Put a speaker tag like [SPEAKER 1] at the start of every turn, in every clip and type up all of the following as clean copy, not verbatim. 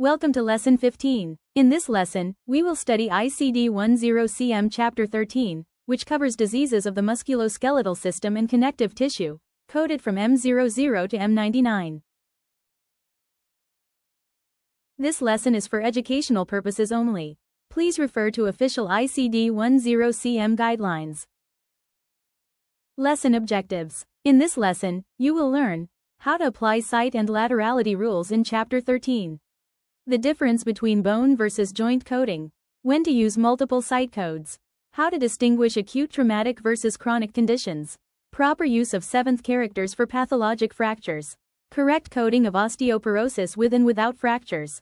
[SPEAKER 1] Welcome to Lesson 15. In this lesson, we will study ICD-10-CM Chapter 13, which covers diseases of the musculoskeletal system and connective tissue, coded from M00 to M99. This lesson is for educational purposes only. Please refer to official ICD-10-CM guidelines. Lesson objectives. In this lesson, you will learn how to apply site and laterality rules in Chapter 13. The difference between bone versus joint coding. When to use multiple site codes. How to distinguish acute traumatic versus chronic conditions. Proper use of seventh characters for pathologic fractures. Correct coding of osteoporosis with and without fractures.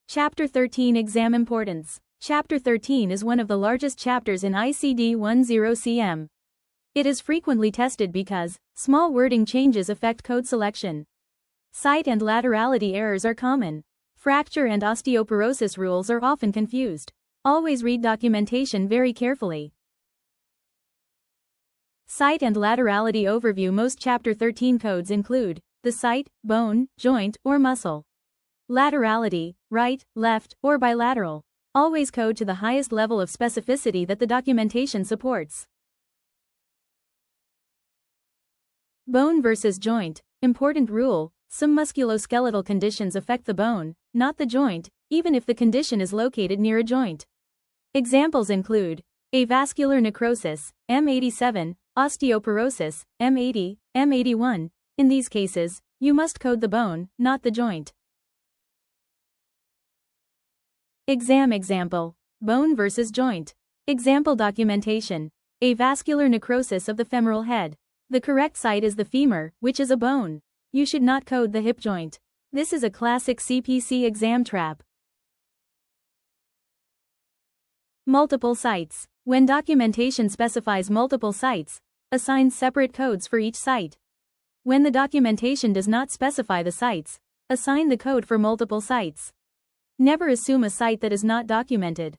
[SPEAKER 1] Chapter 13 Exam Importance. Chapter 13 is one of the largest chapters in ICD-10-CM. It is frequently tested because small wording changes affect code selection. Site and laterality errors are common. Fracture and osteoporosis rules are often confused. Always read documentation very carefully. Site and laterality overview. Most Chapter 13 codes include the site, bone, joint, or muscle. Laterality, right, left, or bilateral. Always code to the highest level of specificity that the documentation supports. Bone versus joint. Important rule. Some musculoskeletal conditions affect the bone, not the joint, even if the condition is located near a joint. Examples include avascular necrosis, M87, osteoporosis, M80, M81. In these cases, you must code the bone, not the joint. Exam example. Bone versus joint. Example documentation. Avascular necrosis of the femoral head. The correct site is the femur, which is a bone. You should not code the hip joint. This is a classic CPC exam trap. Multiple sites. When documentation specifies multiple sites, assign separate codes for each site. When the documentation does not specify the sites, assign the code for multiple sites. Never assume a site that is not documented.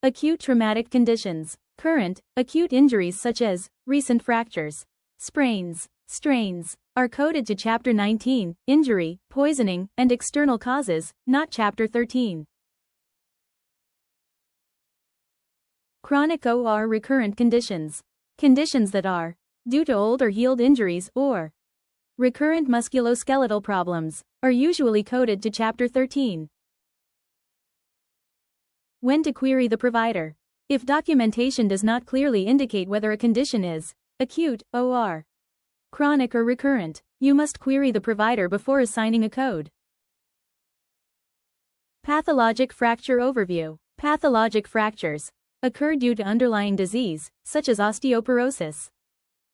[SPEAKER 1] Acute traumatic conditions. Current, acute injuries such as recent fractures, sprains, strains, are coded to Chapter 19, injury, poisoning, and external causes, not Chapter 13. Chronic or recurrent conditions. Conditions that are due to old or healed injuries or recurrent musculoskeletal problems are usually coded to Chapter 13. When to query the provider. If documentation does not clearly indicate whether a condition is acute, or chronic or recurrent, you must query the provider before assigning a code. Pathologic fracture overview. Pathologic fractures occur due to underlying disease, such as osteoporosis,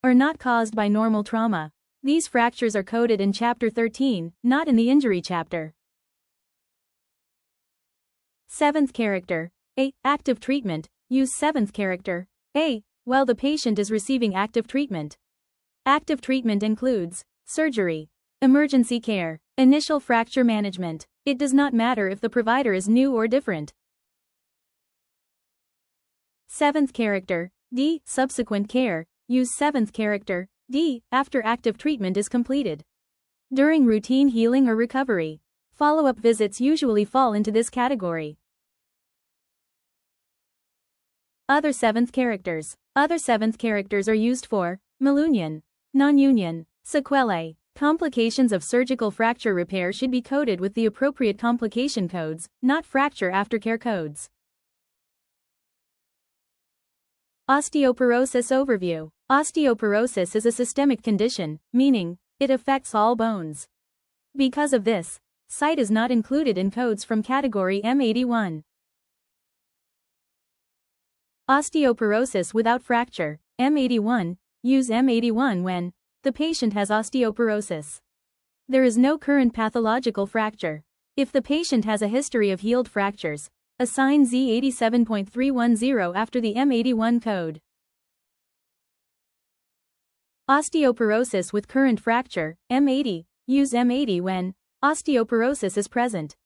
[SPEAKER 1] are not caused by normal trauma. These fractures are coded in Chapter 13, not in the injury chapter. Seventh character. A. Active treatment. Use seventh character A while the patient is receiving active treatment. Active treatment includes surgery, emergency care, initial fracture management. It does not matter if the provider is new or different. Seventh character D. Subsequent care. Use seventh character D after active treatment is completed. During routine healing or recovery. Follow-up visits usually fall into this category. Other seventh characters. Other seventh characters are used for malunion, non-union, sequelae. Complications of surgical fracture repair should be coded with the appropriate complication codes, not fracture aftercare codes. Osteoporosis overview. Osteoporosis is a systemic condition, meaning it affects all bones. Because of this, site is not included in codes from category M81. Osteoporosis without fracture, M81, use M81 when the patient has osteoporosis. There is no current pathological fracture. If the patient has a history of healed fractures, assign Z87.310 after the M81 code. Osteoporosis with current fracture, M80, use M80 when osteoporosis is present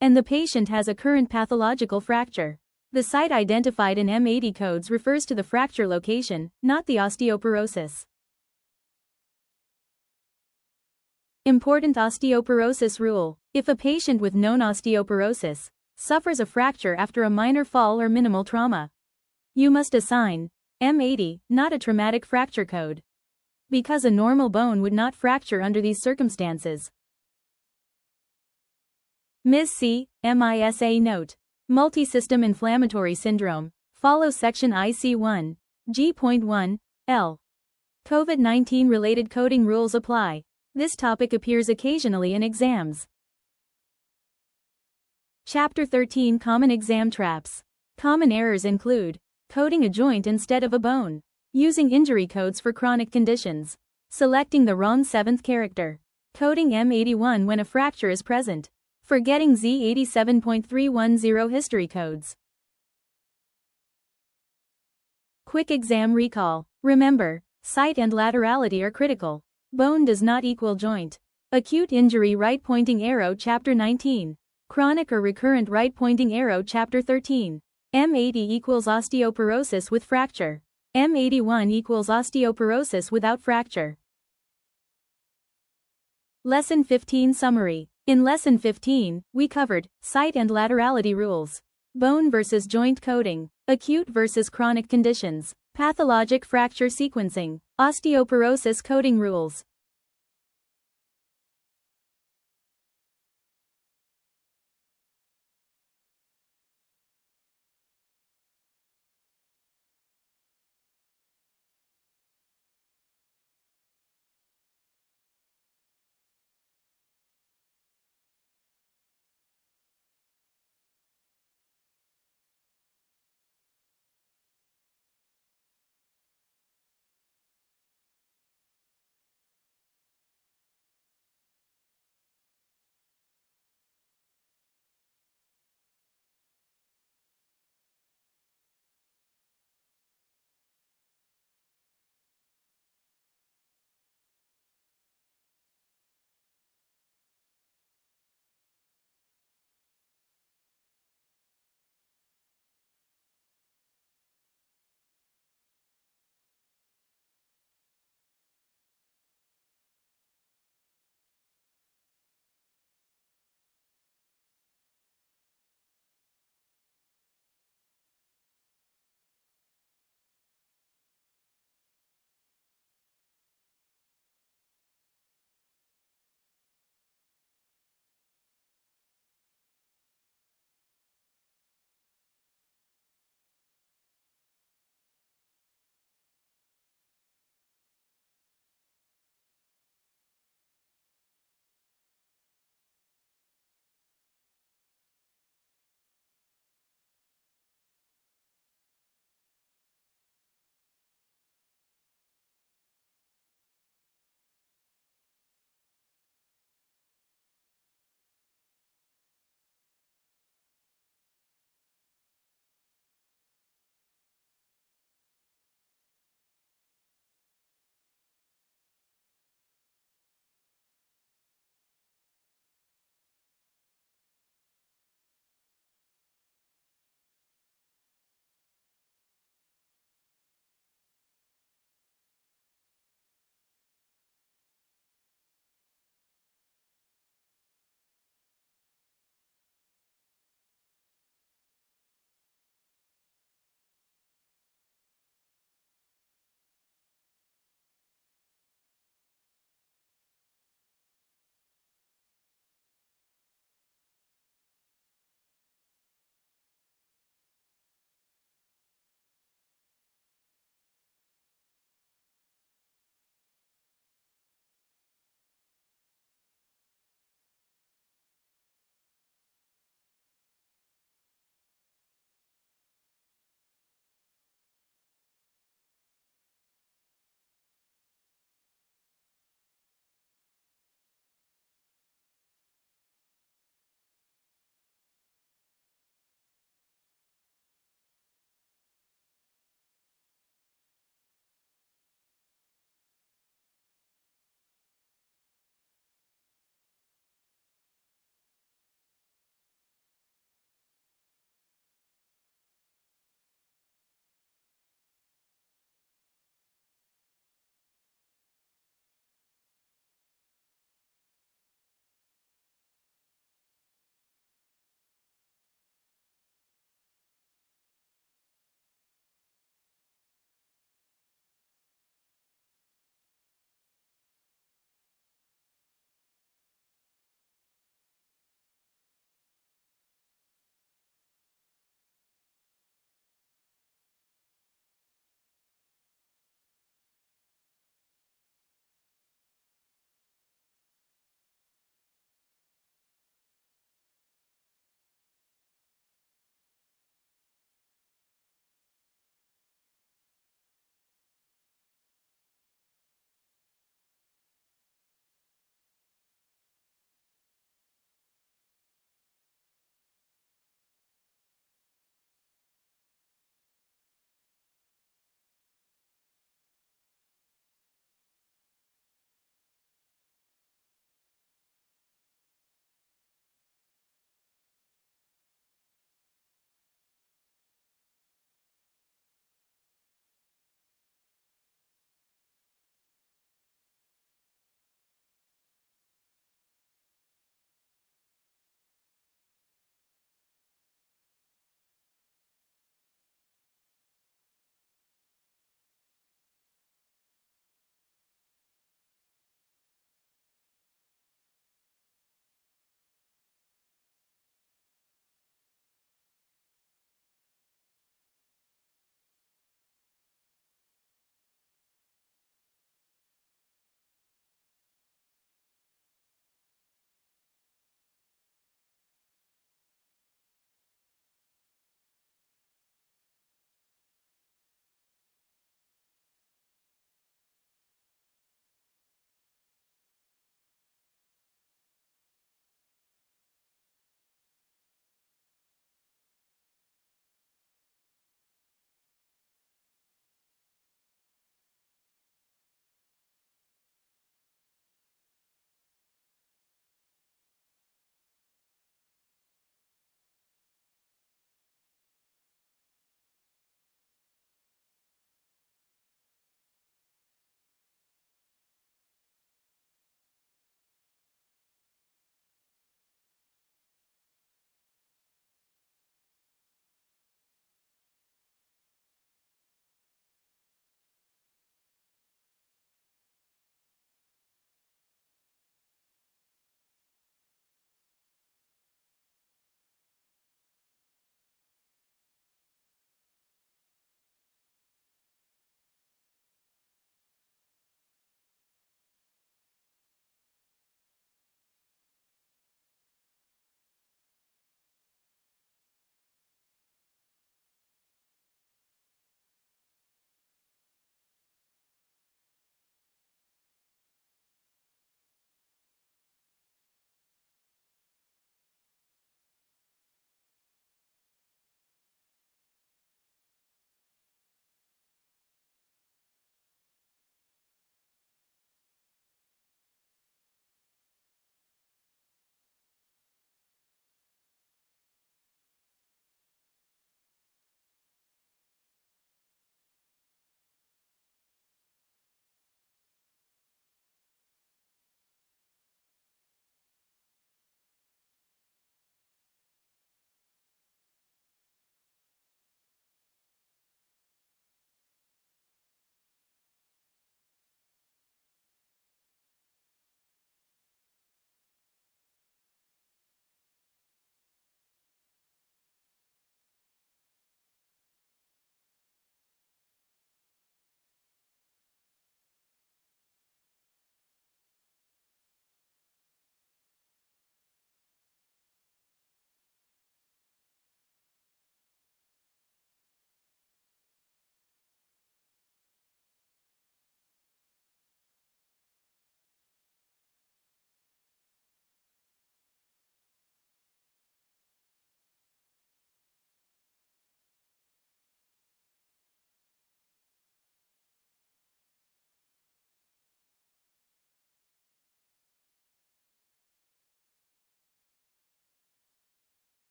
[SPEAKER 1] and the patient has a current pathological fracture. The site identified in M80 codes refers to the fracture location, not the osteoporosis. Important osteoporosis rule. If a patient with known osteoporosis suffers a fracture after a minor fall or minimal trauma, you must assign M80, not a traumatic fracture code, because a normal bone would not fracture under these circumstances. Ms. C. MISA note. Multisystem inflammatory syndrome. Follow section IC1, G.1, L. COVID-19 related coding rules apply. This topic appears occasionally in exams. Chapter 13 Common Exam Traps. Common errors include coding a joint instead of a bone, using injury codes for chronic conditions, selecting the wrong 7th character, coding M81 when a fracture is present, forgetting Z87.310 history codes. Quick exam recall. Remember, site and laterality are critical. Bone does not equal joint. Acute injury right pointing arrow Chapter 19. Chronic or recurrent right pointing arrow Chapter 13. M80 equals osteoporosis with fracture. M81 equals osteoporosis without fracture. Lesson 15 Summary. In Lesson 15, we covered site and laterality rules, bone versus joint coding, acute versus chronic conditions, pathologic fracture sequencing, osteoporosis coding rules,